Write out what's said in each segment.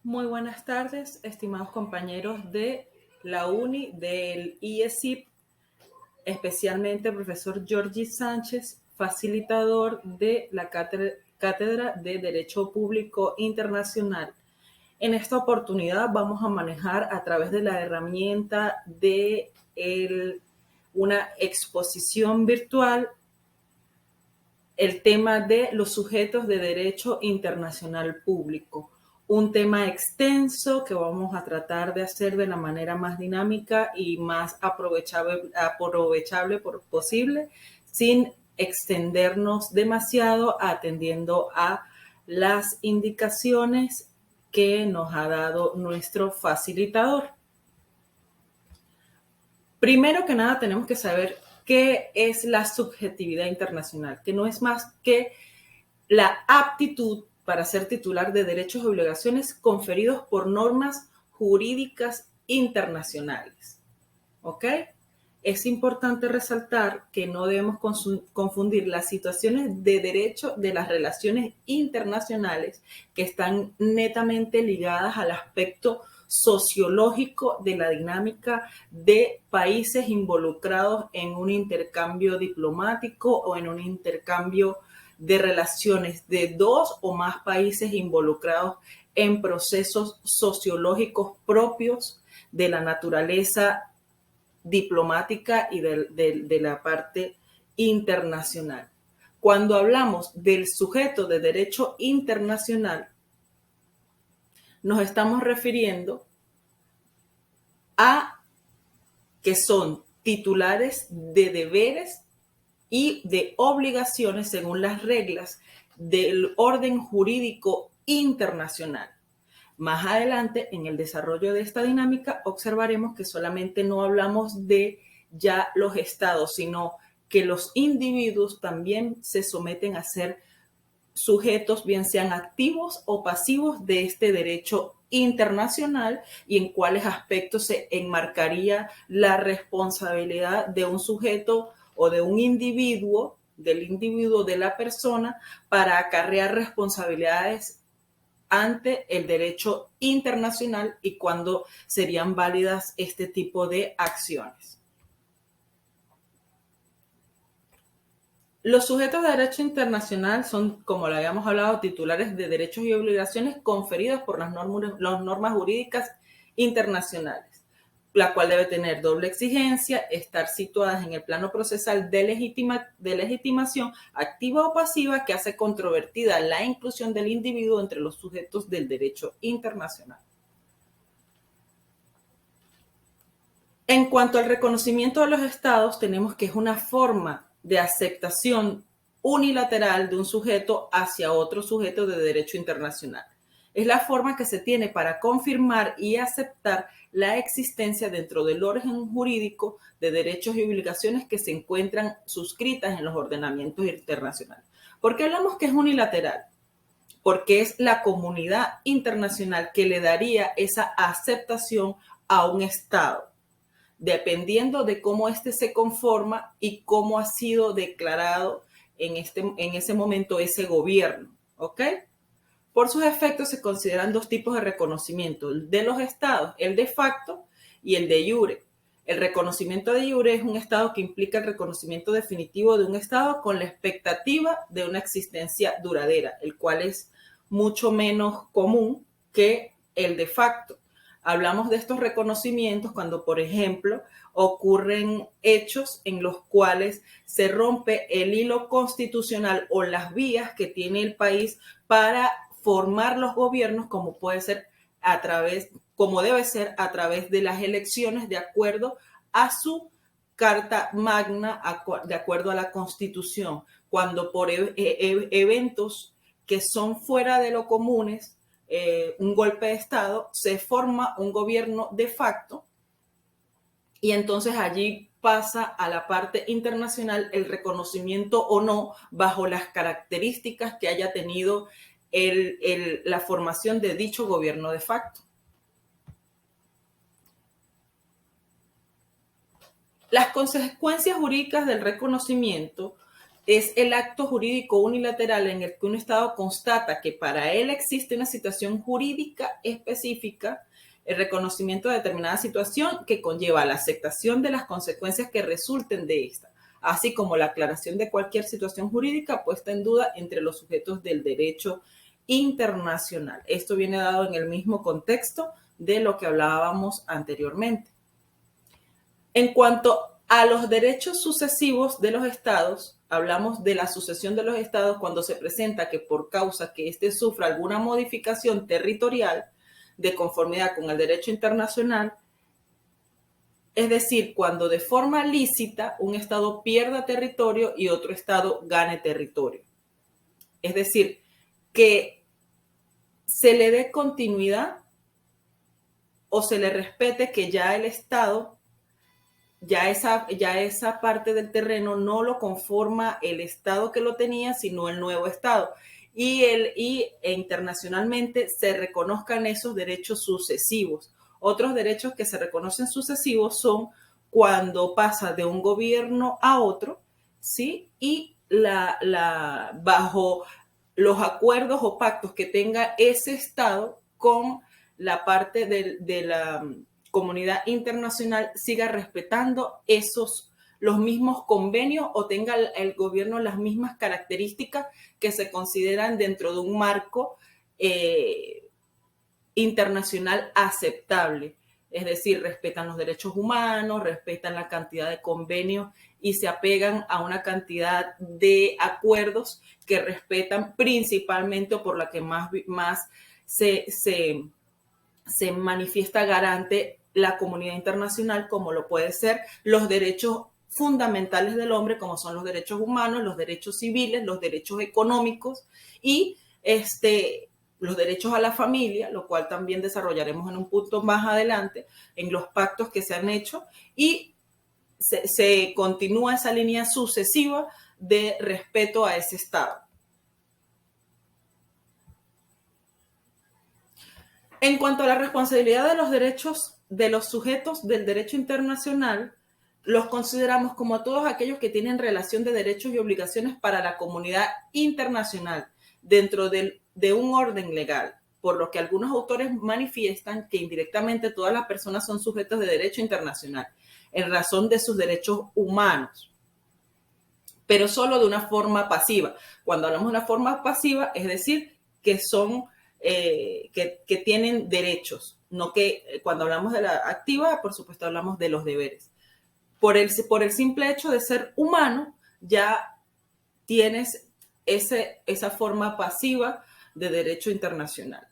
Muy buenas tardes, estimados compañeros de la UNI, del IESIP, especialmente el profesor Georgie Sánchez, facilitador de la Cátedra de Derecho Público Internacional. En esta oportunidad vamos a manejar a través de la herramienta de una exposición virtual el tema de los sujetos de derecho internacional público. Un tema extenso que vamos a tratar de hacer de la manera más dinámica y más aprovechable posible, sin extendernos demasiado, atendiendo a las indicaciones que nos ha dado nuestro facilitador. Primero que nada, tenemos que saber qué es la subjetividad internacional, que no es más que la aptitud para ser titular de derechos y obligaciones conferidos por normas jurídicas internacionales. ¿Ok? Es importante resaltar que no debemos confundir las situaciones de derecho de las relaciones internacionales que están netamente ligadas al aspecto sociológico de la dinámica de países involucrados en un intercambio diplomático o en un intercambio de relaciones de dos o más países involucrados en procesos sociológicos propios de la naturaleza diplomática y de la parte internacional. Cuando hablamos del sujeto de derecho internacional, nos estamos refiriendo a que son titulares de deberes y de obligaciones según las reglas del orden jurídico internacional. Más adelante, en el desarrollo de esta dinámica, observaremos que solamente no hablamos de ya los estados, sino que los individuos también se someten a ser sujetos, bien sean activos o pasivos, de este derecho internacional y en cuáles aspectos se enmarcaría la responsabilidad de un sujeto o de un individuo, del individuo de la persona, para acarrear responsabilidades ante el derecho internacional y cuándo serían válidas este tipo de acciones. Los sujetos de derecho internacional son, como lo habíamos hablado, titulares de derechos y obligaciones conferidas por las normas jurídicas internacionales, la cual debe tener doble exigencia, estar situadas en el plano procesal de legitimación activa o pasiva, que hace controvertida la inclusión del individuo entre los sujetos del derecho internacional. En cuanto al reconocimiento de los estados, tenemos que es una forma de aceptación unilateral de un sujeto hacia otro sujeto de derecho internacional. Es la forma que se tiene para confirmar y aceptar la existencia dentro del orden jurídico de derechos y obligaciones que se encuentran suscritas en los ordenamientos internacionales. ¿Por qué hablamos que es unilateral? Porque es la comunidad internacional que le daría esa aceptación a un Estado, dependiendo de cómo éste se conforma y cómo ha sido declarado en ese momento ese gobierno, ¿ok? Por sus efectos se consideran dos tipos de reconocimiento de los estados, el de facto y el de jure. El reconocimiento de jure es un estado que implica el reconocimiento definitivo de un estado con la expectativa de una existencia duradera, el cual es mucho menos común que el de facto. Hablamos de estos reconocimientos cuando, por ejemplo, ocurren hechos en los cuales se rompe el hilo constitucional o las vías que tiene el país para formar los gobiernos, como puede ser como debe ser a través de las elecciones de acuerdo a su Carta Magna, de acuerdo a la Constitución, cuando por eventos que son fuera de lo comunes, un golpe de Estado, se forma un gobierno de facto y entonces allí pasa a la parte internacional el reconocimiento o no bajo las características que haya tenido la formación de dicho gobierno de facto. Las consecuencias jurídicas del reconocimiento es el acto jurídico unilateral en el que un Estado constata que para él existe una situación jurídica específica, el reconocimiento de determinada situación que conlleva la aceptación de las consecuencias que resulten de esta, así como la aclaración de cualquier situación jurídica puesta en duda entre los sujetos del derecho internacional. Esto viene dado en el mismo contexto de lo que hablábamos anteriormente. En cuanto a los derechos sucesivos de los estados, hablamos de la sucesión de los estados cuando se presenta que por causa que éste sufra alguna modificación territorial de conformidad con el derecho internacional, es decir, cuando de forma lícita un estado pierda territorio y otro estado gane territorio. Es decir, que se le dé continuidad o se le respete que ya el estado, ya esa parte del terreno no lo conforma el estado que lo tenía, sino el nuevo estado. E internacionalmente se reconozcan esos derechos sucesivos. Otros derechos que se reconocen sucesivos son cuando pasa de un gobierno a otro, ¿sí? Y bajo los acuerdos o pactos que tenga ese Estado con la parte de la comunidad internacional siga respetando los mismos convenios o tenga el gobierno las mismas características que se consideran dentro de un marco internacional aceptable. Es decir, respetan los derechos humanos, respetan la cantidad de convenios y se apegan a una cantidad de acuerdos que respetan principalmente o por la que más se manifiesta garante la comunidad internacional, como lo puede ser los derechos fundamentales del hombre, como son los derechos humanos, los derechos civiles, los derechos económicos y los derechos a la familia, lo cual también desarrollaremos en un punto más adelante, en los pactos que se han hecho, y se continúa esa línea sucesiva de respeto a ese Estado. En cuanto a la responsabilidad de los derechos de los sujetos del derecho internacional, los consideramos como todos aquellos que tienen relación de derechos y obligaciones para la comunidad internacional dentro de un orden legal, por lo que algunos autores manifiestan que indirectamente todas las personas son sujetos de derecho internacional en razón de sus derechos humanos, pero solo de una forma pasiva. Cuando hablamos de una forma pasiva, es decir, que son que tienen derechos, no que cuando hablamos de la activa, por supuesto, hablamos de los deberes. Por el simple hecho de ser humano, ya tienes esa forma pasiva de derecho internacional.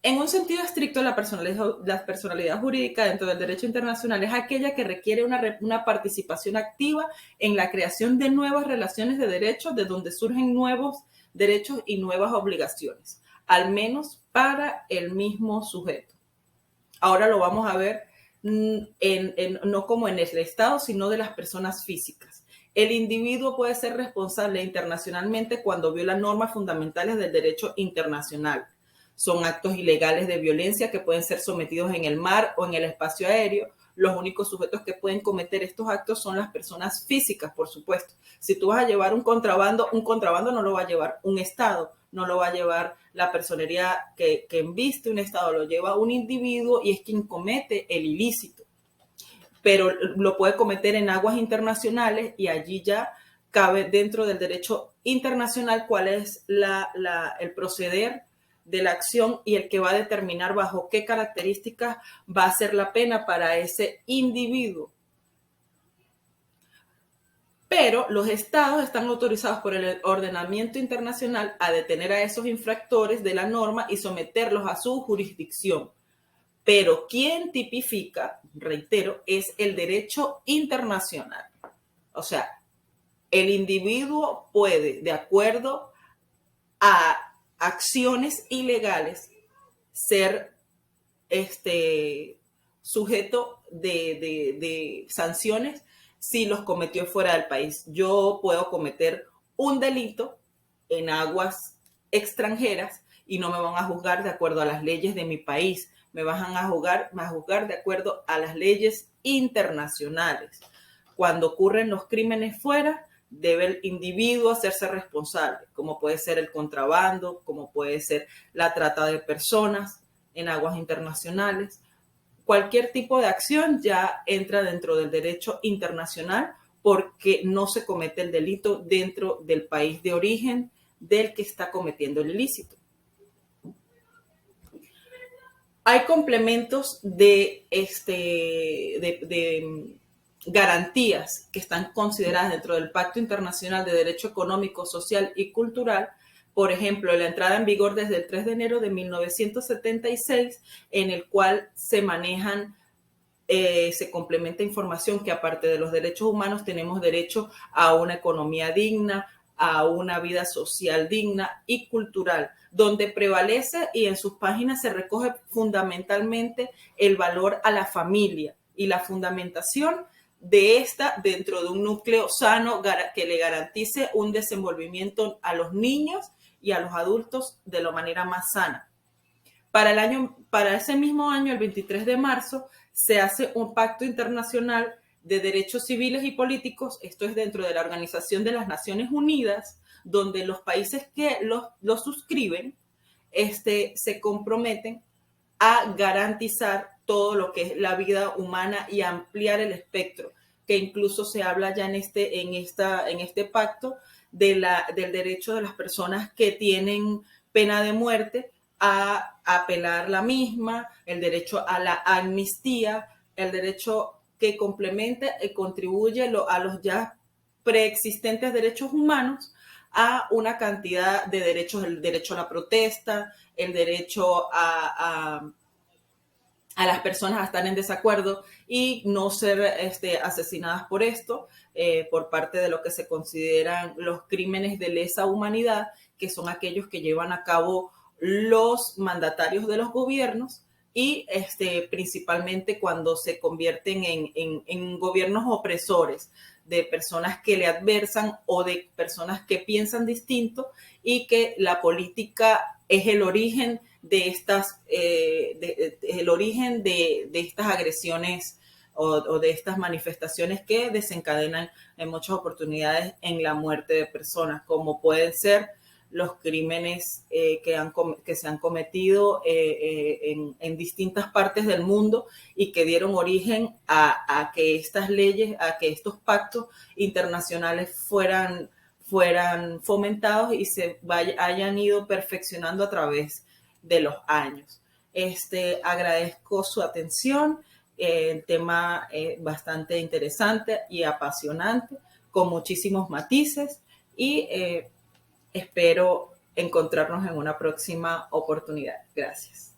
En un sentido estricto, la personalidad jurídica dentro del derecho internacional es aquella que requiere una participación activa en la creación de nuevas relaciones de derechos, de donde surgen nuevos derechos y nuevas obligaciones, al menos para el mismo sujeto. Ahora lo vamos a ver no como en el Estado, sino de las personas físicas. El individuo puede ser responsable internacionalmente cuando viola normas fundamentales del derecho internacional. Son actos ilegales de violencia que pueden ser sometidos en el mar o en el espacio aéreo. Los únicos sujetos que pueden cometer estos actos son las personas físicas, por supuesto. Si tú vas a llevar un contrabando no lo va a llevar un Estado, no lo va a llevar la personería que embiste un Estado, lo lleva un individuo y es quien comete el ilícito. Pero lo puede cometer en aguas internacionales y allí ya cabe dentro del derecho internacional cuál es el proceder de la acción y el que va a determinar bajo qué características va a ser la pena para ese individuo. Pero los estados están autorizados por el ordenamiento internacional a detener a esos infractores de la norma y someterlos a su jurisdicción. Pero quien tipifica, reitero, es el derecho internacional. O sea, el individuo puede, de acuerdo a acciones ilegales, ser sujeto de sanciones si los cometió fuera del país. Yo puedo cometer un delito en aguas extranjeras y no me van a juzgar de acuerdo a las leyes de mi país, me van a juzgar de acuerdo a las leyes internacionales. Cuando ocurren los crímenes fuera, debe el individuo hacerse responsable, como puede ser el contrabando, como puede ser la trata de personas en aguas internacionales. Cualquier tipo de acción ya entra dentro del derecho internacional porque no se comete el delito dentro del país de origen del que está cometiendo el ilícito. Hay complementos de garantías que están consideradas dentro del Pacto Internacional de Derecho Económico, Social y Cultural. Por ejemplo, la entrada en vigor desde el 3 de enero de 1976, en el cual se manejan, se complementa información que aparte de los derechos humanos tenemos derecho a una economía digna, a una vida social digna y cultural, donde prevalece y en sus páginas se recoge fundamentalmente el valor a la familia y la fundamentación de esta dentro de un núcleo sano que le garantice un desenvolvimiento a los niños y a los adultos de la manera más sana. Para ese mismo año, el 23 de marzo, se hace un pacto internacional de derechos civiles y políticos, esto es dentro de la Organización de las Naciones Unidas, donde los países que los suscriben se comprometen a garantizar todo lo que es la vida humana y ampliar el espectro, que incluso se habla ya en este pacto del derecho de las personas que tienen pena de muerte a apelar la misma, el derecho a la amnistía, el derecho que complementa y contribuye a los ya preexistentes derechos humanos a una cantidad de derechos, el derecho a la protesta, el derecho a las personas a estar en desacuerdo y no ser asesinadas por esto, por parte de lo que se consideran los crímenes de lesa humanidad, que son aquellos que llevan a cabo los mandatarios de los gobiernos y principalmente cuando se convierten en gobiernos opresores de personas que le adversan o de personas que piensan distinto y que la política es el origen de estas, el origen de estas agresiones o de estas manifestaciones que desencadenan en muchas oportunidades en la muerte de personas, como pueden ser los crímenes que se han cometido en distintas partes del mundo y que dieron origen a que estas leyes, a que estos pactos internacionales fueran fomentados y hayan ido perfeccionando a través de los años. Agradezco su atención, el tema bastante interesante y apasionante, con muchísimos matices y espero encontrarnos en una próxima oportunidad. Gracias.